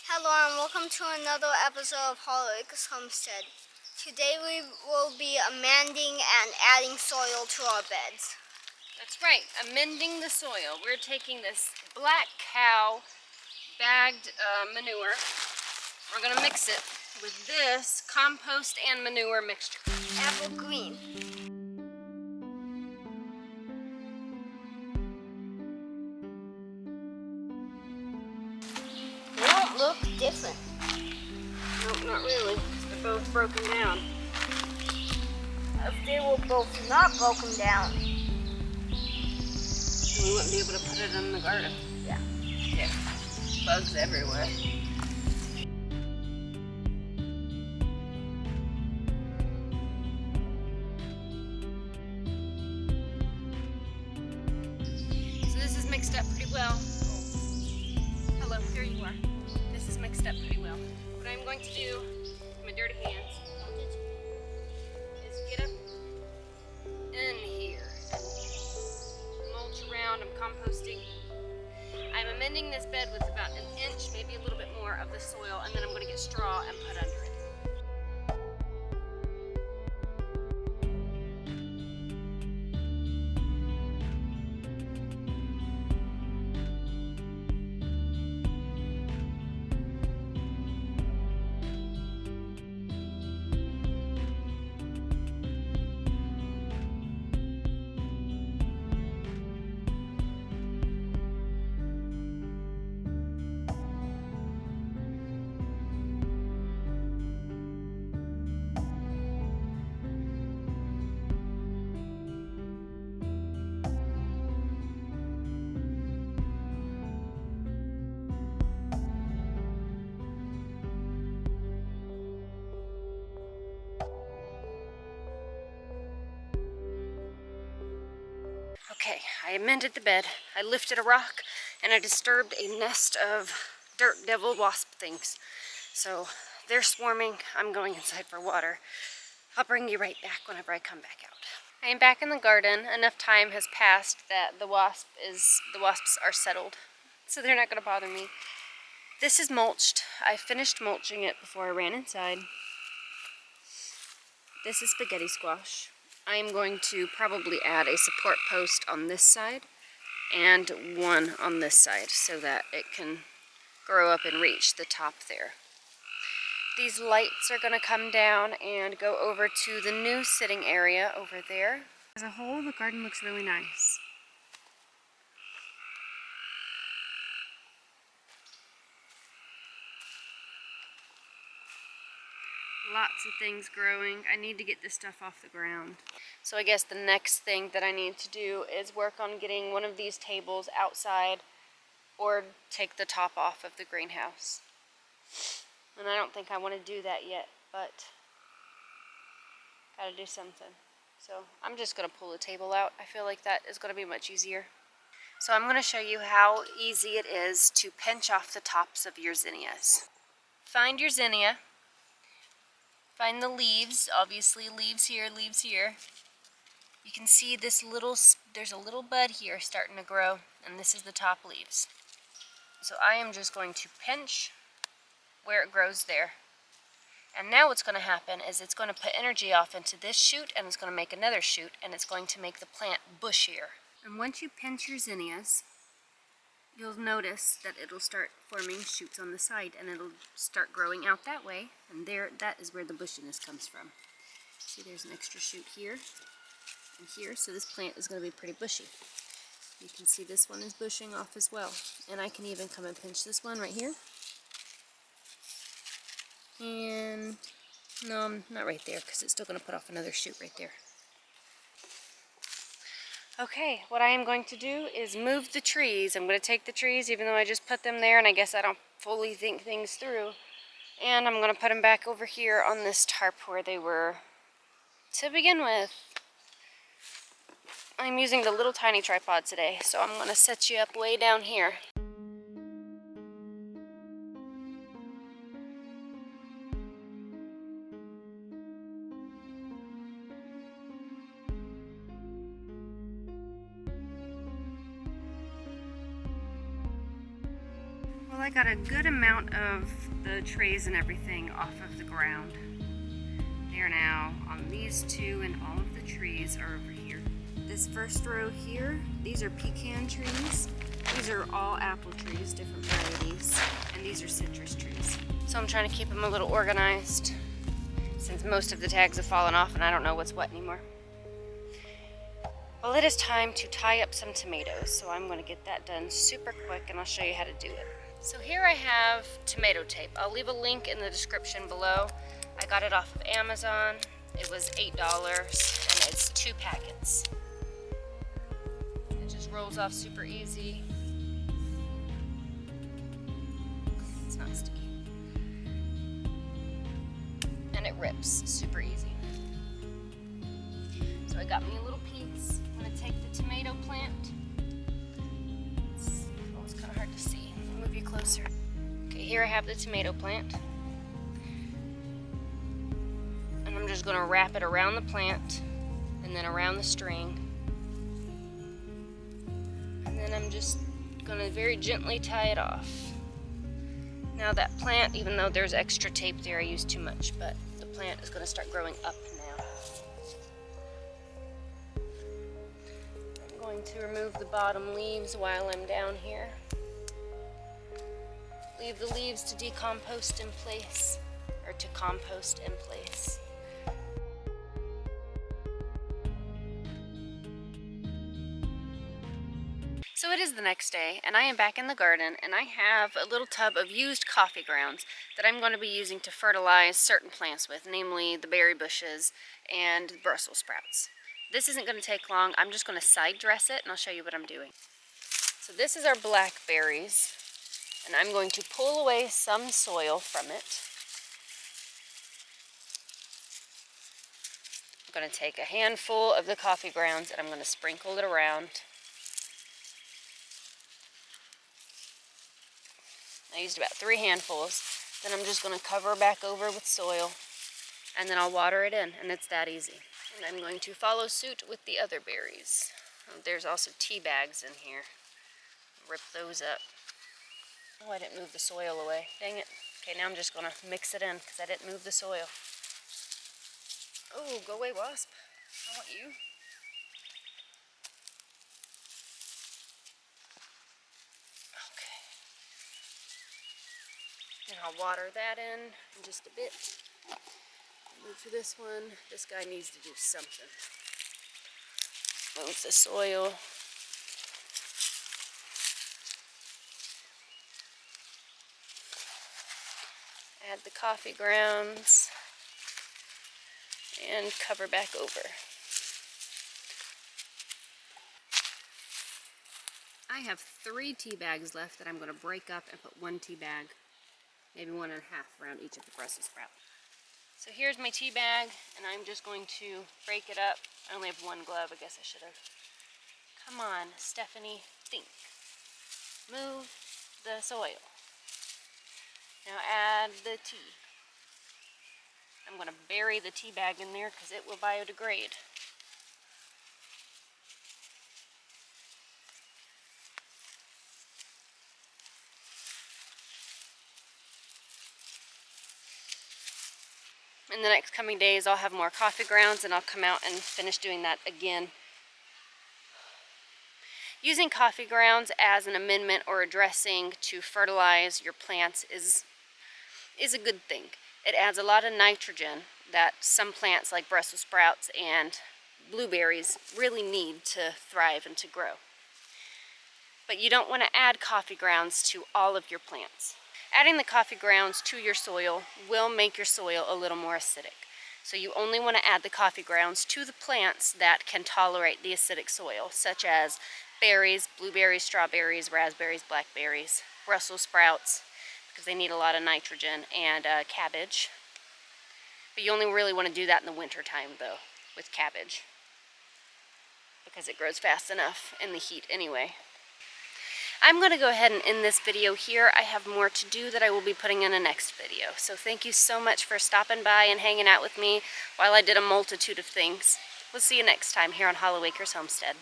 Hello and welcome to another episode of Hollow Acres Homestead. Today we will be amending and adding soil to our beds. That's right, amending the soil. We're taking this black cow bagged manure. We're going to mix it with this compost and manure mixture. Apple green. They don't look different. Nope, not really. They're both broken down. If they were both not broken down. We wouldn't be able to put it in the garden. Yeah. Yeah. Bugs everywhere. So this is mixed up pretty well. Hello, here you are. This is mixed up pretty well. What I'm going to do with my dirty hands is get up in here, mulch around. I'm composting. I'm amending this bed with about an inch, maybe a little bit more of the soil, and then I'm going to get straw and put under it. Okay, I amended the bed. I lifted a rock and I disturbed a nest of dirt devil wasp things. So they're swarming. I'm going inside for water. I'll bring you right back whenever I come back out. I am back in the garden. Enough time has passed that the wasps are settled, so they're not going to bother me. This is mulched. I finished mulching it before I ran inside. This is spaghetti squash. I am going to probably add a support post on this side and one on this side so that it can grow up and reach the top there. These lights are going to come down and go over to the new sitting area over there. As a whole, the garden looks really nice. Lots of things growing. I need to get this stuff off the ground. So I guess the next thing that I need to do is work on getting one of these tables outside or take the top off of the greenhouse. And I don't think I want to do that yet, but gotta do something. So I'm just gonna pull the table out. I feel like that is gonna be much easier. So I'm gonna show you how easy it is to pinch off the tops of your zinnias. Find your zinnia. Find the leaves, obviously leaves here, leaves here. You can see this there's a little bud here starting to grow, and this is the top leaves. So I am just going to pinch where it grows there. And now what's going to happen is it's going to put energy off into this shoot, and it's going to make another shoot, and it's going to make the plant bushier. And once you pinch your zinnias, you'll notice that it'll start forming shoots on the side, and it'll start growing out that way, and there, that is where the bushiness comes from. See, there's an extra shoot here and here, so this plant is going to be pretty bushy. You can see this one is bushing off as well, and I can even come and pinch this one right here. And no, I'm not right there because it's still going to put off another shoot right there. Okay, what I am going to do is move the trees. I'm going to take the trees, even though I just put them there, and I guess I don't fully think things through. And I'm going to put them back over here on this tarp where they were to begin with. I'm using the little tiny tripod today, so I'm going to set you up way down here. Well, I got a good amount of the trays and everything off of the ground. They are now on these two, and all of the trees are over here. This first row here, these are pecan trees. These are all apple trees, different varieties, and these are citrus trees. So I'm trying to keep them a little organized since most of the tags have fallen off and I don't know what's what anymore. Well, it is time to tie up some tomatoes, so I'm going to get that done super quick and I'll show you how to do it. So here I have tomato tape. I'll leave a link in the description below. I got it off of Amazon. It was $8 and it's 2 packets. It just rolls off super easy. It's not sticky. And it rips super easy. So I got me a little piece. I'm going to take the tomato plant. It's almost kind of hard to see. I'll move you closer. Okay, here I have the tomato plant. And I'm just going to wrap it around the plant and then around the string. And then I'm just going to very gently tie it off. Now that plant, even though there's extra tape there, I used too much, but the plant is going to start growing up now. I'm going to remove the bottom leaves while I'm down here. Leave the leaves to decompost in place, or to compost in place. So it is the next day, and I am back in the garden, and I have a little tub of used coffee grounds that I'm going to be using to fertilize certain plants with, namely the berry bushes and Brussels sprouts. This isn't going to take long. I'm just going to side dress it, and I'll show you what I'm doing. So this is our blackberries, and I'm going to pull away some soil from it. I'm going to take a handful of the coffee grounds, and I'm going to sprinkle it around. I used about 3 handfuls. Then I'm just going to cover back over with soil, and then I'll water it in, and it's that easy. And I'm going to follow suit with the other berries. Oh, there's also tea bags in here. Rip those up. Oh, I didn't move the soil away. Dang it. Okay, now I'm just going to mix it in because I didn't move the soil. Oh, go away, wasp. I want you. And I'll water that in just a bit. Move to this one. This guy needs to do something. Move the soil. Add the coffee grounds. And cover back over. I have 3 tea bags left that I'm going to break up and put 1 tea bag, maybe 1.5 around each of the Brussels sprouts. So here's my tea bag, and I'm just going to break it up. I only have 1 glove, I guess I should have. Come on, Stephanie, think. Move the soil. Now add the tea. I'm going to bury the tea bag in there because it will biodegrade. In the next coming days, I'll have more coffee grounds and I'll come out and finish doing that again. Using coffee grounds as an amendment or a dressing to fertilize your plants is a good thing. It adds a lot of nitrogen that some plants like Brussels sprouts and blueberries really need to thrive and to grow. But you don't want to add coffee grounds to all of your plants. Adding the coffee grounds to your soil will make your soil a little more acidic. So you only want to add the coffee grounds to the plants that can tolerate the acidic soil, such as berries, blueberries, strawberries, raspberries, blackberries, Brussels sprouts, because they need a lot of nitrogen, and cabbage. But you only really want to do that in the winter time, though, with cabbage, because it grows fast enough in the heat anyway. I'm going to go ahead and end this video here. I have more to do that I will be putting in a next video. So thank you so much for stopping by and hanging out with me while I did a multitude of things. We'll see you next time here on Hollow Acres Homestead.